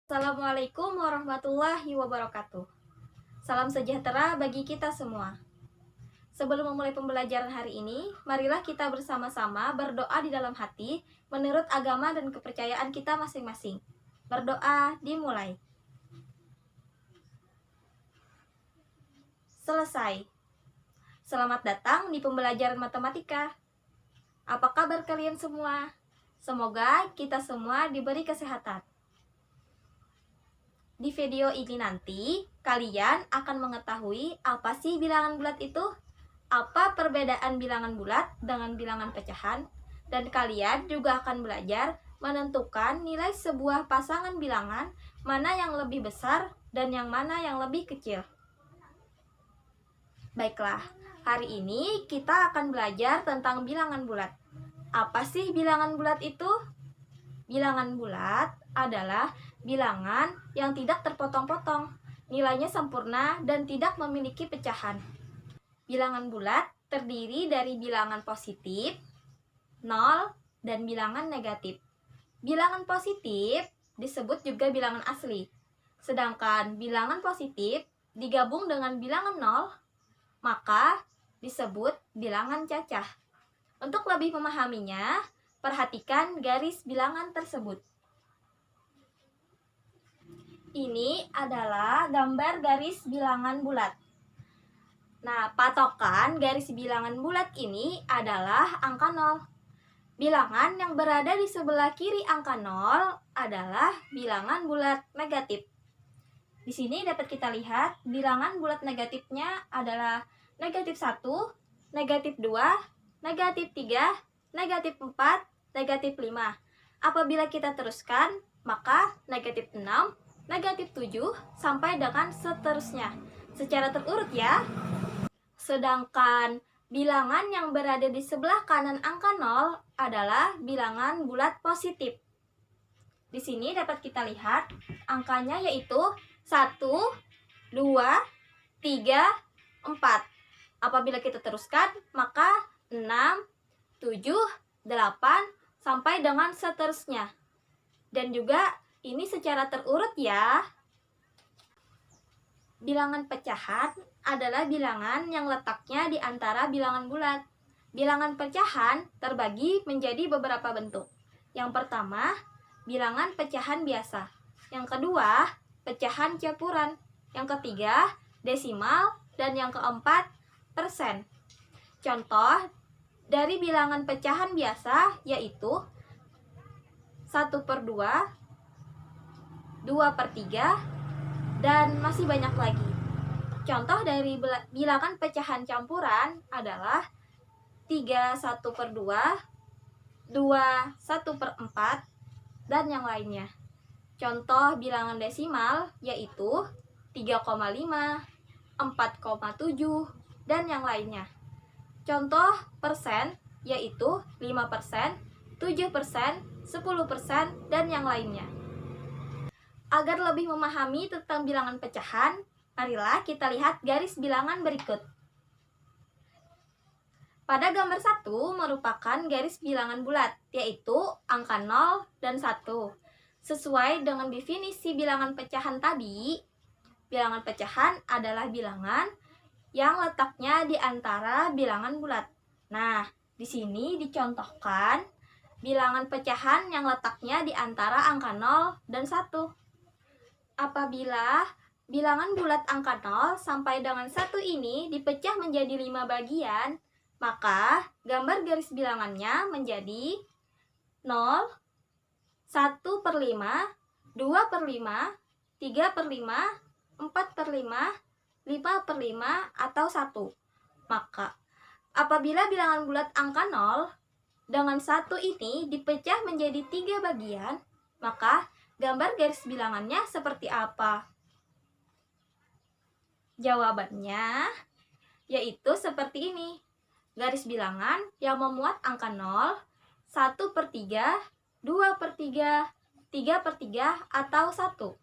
Assalamualaikum warahmatullahi wabarakatuh. Salam sejahtera bagi kita semua. Sebelum memulai pembelajaran hari ini, marilah kita bersama-sama berdoa di dalam hati menurut agama dan kepercayaan kita masing-masing. Berdoa dimulai. Selesai. Selamat datang di pembelajaran matematika. Apa kabar kalian semua? Semoga kita semua diberi kesehatan. Di video ini nanti, kalian akan mengetahui apa sih bilangan bulat itu, apa perbedaan bilangan bulat dengan bilangan pecahan, dan kalian juga akan belajar menentukan nilai sebuah pasangan bilangan mana yang lebih besar dan yang mana yang lebih kecil. Baiklah, hari ini kita akan belajar tentang bilangan bulat. Apa sih bilangan bulat itu? Bilangan bulat adalah bilangan yang tidak terpotong-potong, nilainya sempurna dan tidak memiliki pecahan. Bilangan bulat terdiri dari bilangan positif, 0, dan bilangan negatif. Bilangan positif disebut juga bilangan asli, sedangkan bilangan positif digabung dengan bilangan 0, maka disebut bilangan cacah. Untuk lebih memahaminya, perhatikan garis bilangan tersebut. Ini adalah gambar garis bilangan bulat. Nah, patokan garis bilangan bulat ini adalah angka 0. Bilangan yang berada di sebelah kiri angka 0 adalah bilangan bulat negatif. Di sini dapat kita lihat bilangan bulat negatifnya adalah negatif 1, negatif 2, negatif 3, negatif 4, negatif 5. Apabila kita teruskan, maka negatif 6, negatif 7, sampai dengan seterusnya. Secara terurut ya. Sedangkan bilangan yang berada di sebelah kanan angka 0 adalah bilangan bulat positif. Di sini dapat kita lihat angkanya yaitu 1, 2, 3, 4. Apabila kita teruskan, maka 6, 7, 8, sampai dengan seterusnya. Dan juga ini secara terurut ya. Bilangan pecahan adalah bilangan yang letaknya di antara bilangan bulat. Bilangan pecahan terbagi menjadi beberapa bentuk. Yang pertama, bilangan pecahan biasa. Yang kedua, pecahan campuran. Yang ketiga, desimal. Dan yang keempat, persen. Contoh dari bilangan pecahan biasa yaitu 1/2, 2/3, dan masih banyak lagi. Contoh dari bilangan pecahan campuran adalah 3 1/2, 2 1/4, dan yang lainnya. Contoh bilangan desimal yaitu 3,5, 4,7, dan yang lainnya. Contoh persen yaitu 5%, 7%, 10%, dan yang lainnya. Agar lebih memahami tentang bilangan pecahan, marilah kita lihat garis bilangan berikut. Pada gambar 1 merupakan garis bilangan bulat, yaitu angka 0 dan 1. Sesuai dengan definisi bilangan pecahan tadi, bilangan pecahan adalah bilangan yang letaknya di antara bilangan bulat. Nah, di sini dicontohkan bilangan pecahan yang letaknya di antara angka 0 dan 1. Apabila bilangan bulat angka 0 sampai dengan 1 ini dipecah menjadi 5 bagian, maka gambar garis bilangannya menjadi 0, 1/5, 2/5, 3/5, 4/5, 5/5, atau 1. Maka, apabila bilangan bulat angka 0 dengan 1 ini dipecah menjadi 3 bagian, maka gambar garis bilangannya seperti apa? Jawabannya yaitu seperti ini. Garis bilangan yang memuat angka 0, 1/3, 2/3, 3/3, atau 1.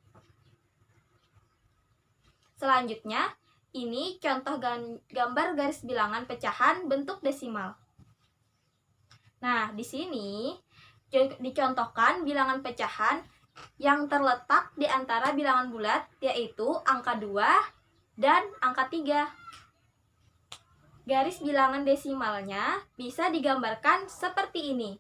Selanjutnya, ini contoh gambar garis bilangan pecahan bentuk desimal. Nah, di sini dicontohkan bilangan pecahan yang terletak di antara bilangan bulat, yaitu angka 2 dan angka 3. Garis bilangan desimalnya bisa digambarkan seperti ini.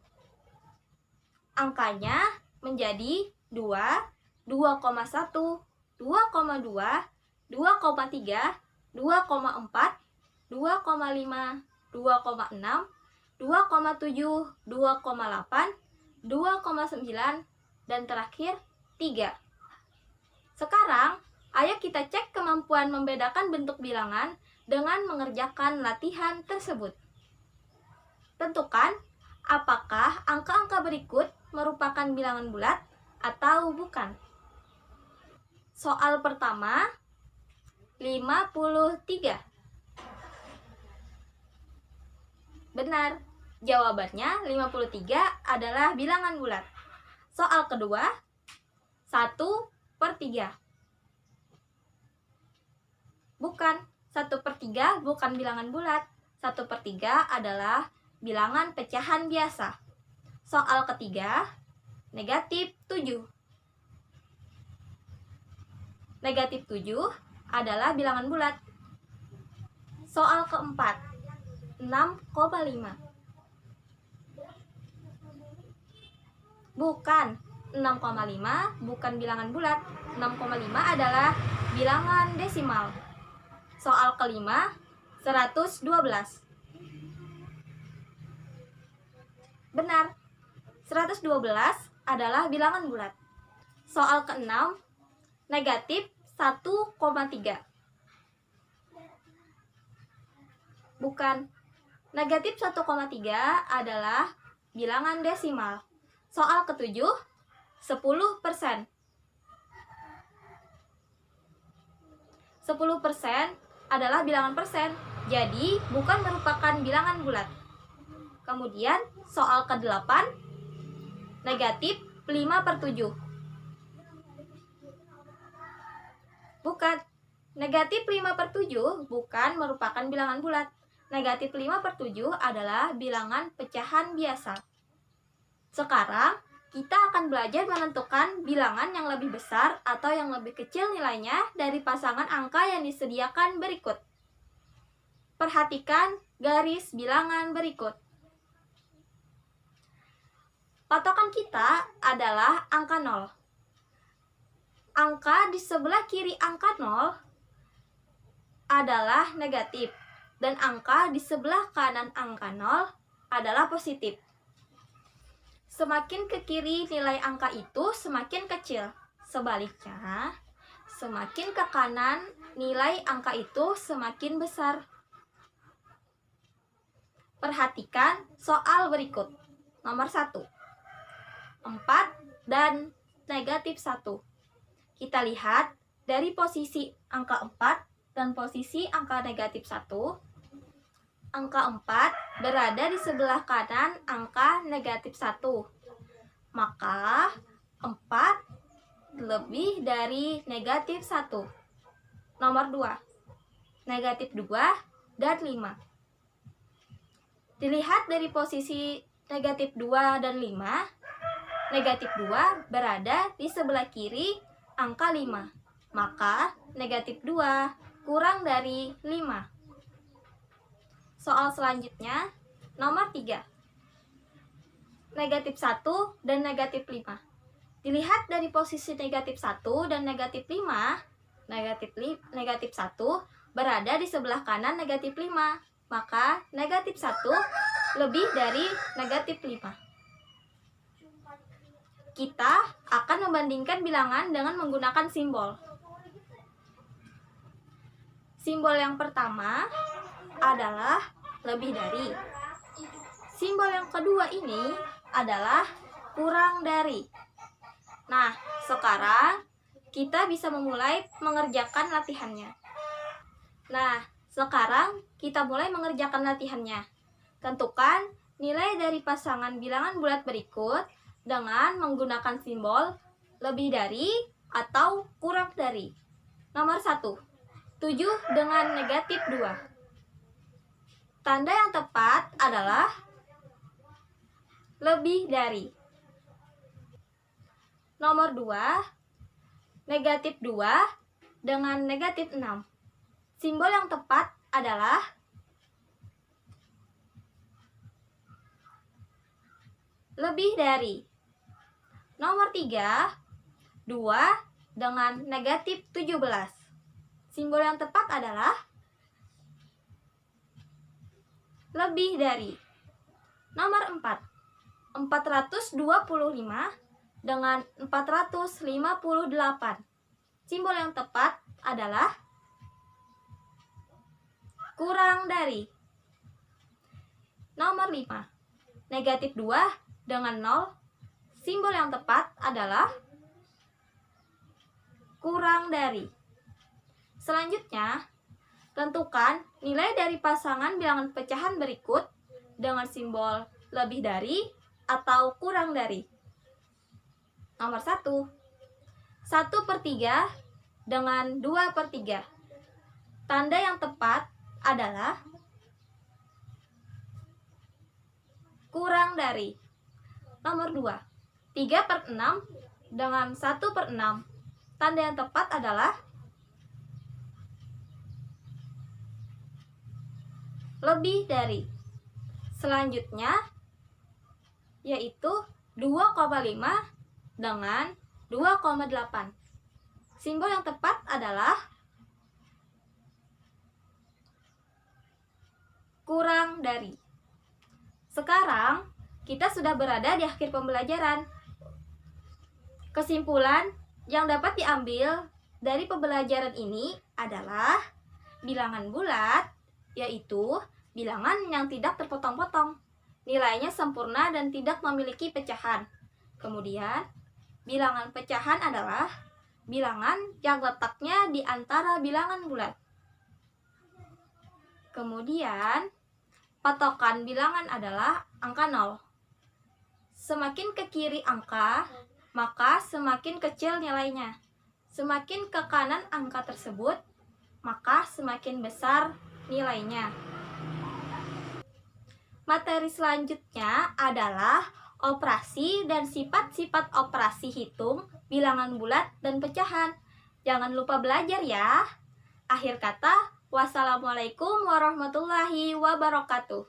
Angkanya menjadi 2, 2,1, 2,2, 2,3, 2,4, 2,5, 2,6, 2,7, 2,8, 2,9, dan terakhir 3. Sekarang, ayo kita cek kemampuan membedakan bentuk bilangan dengan mengerjakan latihan tersebut. Tentukan apakah angka-angka berikut merupakan bilangan bulat atau bukan. Soal pertama, 53. Benar, jawabannya 53 adalah bilangan bulat. Soal kedua, 1/3. Bukan, 1/3 bukan bilangan bulat. 1/3 adalah bilangan pecahan biasa. Soal ketiga, -7. -7 adalah bilangan bulat. Soal keempat, 6,5. Bukan, 6,5 bukan bilangan bulat. 6,5 adalah bilangan desimal. Soal kelima, 112. Benar, 112 adalah bilangan bulat. Soal keenam, -1,3. Bukan, -1,3 adalah bilangan desimal. Soal ketujuh, 10%. 10% /adalah bilangan persen, jadi bukan merupakan bilangan bulat. Kemudian soal ke-8, -5/7. Bukan, -5/7 bukan merupakan bilangan bulat. -5/7 adalah bilangan pecahan biasa. Sekarang, kita akan belajar menentukan bilangan yang lebih besar atau yang lebih kecil nilainya dari pasangan angka yang disediakan berikut. Perhatikan garis bilangan berikut. Patokan kita adalah angka 0. Angka di sebelah kiri angka 0 adalah negatif, dan angka di sebelah kanan angka 0 adalah positif. Semakin ke kiri nilai angka itu semakin kecil. Sebaliknya, semakin ke kanan nilai angka itu semakin besar. Perhatikan soal berikut. Nomor 1. 4 dan -1. Kita lihat dari posisi angka 4 dan posisi angka -1. Angka 4 berada di sebelah kanan angka -1. Maka 4 lebih dari -1. Nomor 2. -2 dan 5. Dilihat dari posisi -2 dan 5. -2 berada di sebelah kiri angka 5. Maka -2 kurang dari 5. Soal selanjutnya, nomor 3. -1 dan -5. Dilihat dari posisi -1 dan -5, -1 berada di sebelah kanan -5. Maka -1 lebih dari -5. Kita akan membandingkan bilangan dengan menggunakan simbol. Simbol yang pertama adalah lebih dari. Simbol yang kedua ini adalah kurang dari. Nah, sekarang kita bisa memulai mengerjakan latihannya. Nah, sekarang kita mulai mengerjakan latihannya. Tentukan nilai dari pasangan bilangan bulat berikut dengan menggunakan simbol lebih dari atau kurang dari. Nomor 1. 7 dengan -2. Tanda yang tepat adalah lebih dari. Nomor 2, negatif 2 dengan negatif 6. Simbol yang tepat adalah lebih dari. Nomor 3, 2 dengan negatif 17. Simbol yang tepat adalah lebih dari. Nomor 4, 425 dengan 458. Simbol yang tepat adalah kurang dari. Nomor 5, negatif 2 dengan 0. Simbol yang tepat adalah kurang dari. Selanjutnya, tentukan nilai dari pasangan bilangan pecahan berikut dengan simbol lebih dari atau kurang dari. Nomor 1, 1/3 dengan 2/3. Tanda yang tepat adalah kurang dari. Nomor 2, 3/6 dengan 1/6. Tanda yang tepat adalah lebih dari. Selanjutnya yaitu 2,5 dengan 2,8. Simbol yang tepat adalah kurang dari. Sekarang kita sudah berada di akhir pembelajaran. Kesimpulan yang dapat diambil dari pembelajaran ini adalah bilangan bulat yaitu bilangan yang tidak terpotong-potong. Nilainya sempurna dan tidak memiliki pecahan. Kemudian, bilangan pecahan adalah bilangan yang letaknya di antara bilangan bulat. Kemudian, patokan bilangan adalah angka 0. Semakin ke kiri angka, maka semakin kecil nilainya. Semakin ke kanan angka tersebut, maka semakin besar nilainya. Materi selanjutnya adalah operasi dan sifat-sifat operasi hitung, bilangan bulat, dan pecahan. Jangan lupa belajar ya. Akhir kata, wassalamualaikum warahmatullahi wabarakatuh.